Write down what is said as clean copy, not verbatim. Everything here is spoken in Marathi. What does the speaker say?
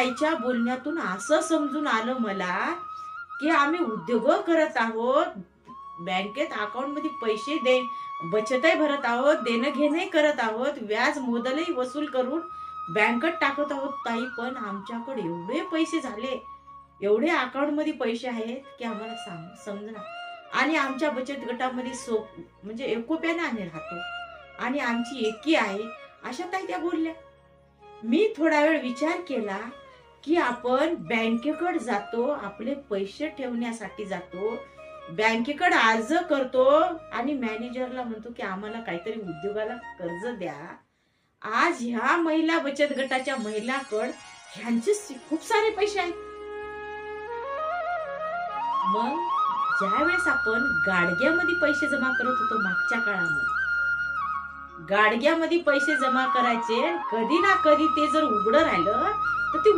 ताईच्या बोलण्यातून असं समजून आलं मला की आम्ही उद्योग करत आहोत, बँकेत अकाउंट मध्ये पैसे दे बचतही भरत आहोत, देणं घेणंही करत आहोत, व्याज मुदलही वसूल करून बँकेत टाकत आहोत ताई. पण आमच्याकडे एवढे पैसे झाले, एवढे अकाउंट मध्ये पैसे आहेत की आम्हाला समजणार. आणि आमच्या बचत गटामध्ये म्हणजे एकोप्याने आम्ही राहतो आणि आमची एकी आहे, अशा ताई त्या बोलल्या. मी थोडा वेळ विचार केला की आपण बँकेकडे जातो, आपले पैसे ठेवण्यासाठी जातो, बँकेकडे अर्ज करतो आणि मॅनेजरला म्हणतो की आम्हाला काहीतरी उद्योगाला कर्ज द्या. आज ह्या महिला बचत गटाच्या महिलाकडे ह्यांचे खूप सारे पैसे आहेत. मग ज्यावेळेस आपण गाडग्यामध्ये पैसे जमा करत होतो मागच्या काळामध्ये, गाडग्यामध्ये पैसे जमा करायचे, कधी ना कधी ते जर उघडं राहिलं तर ते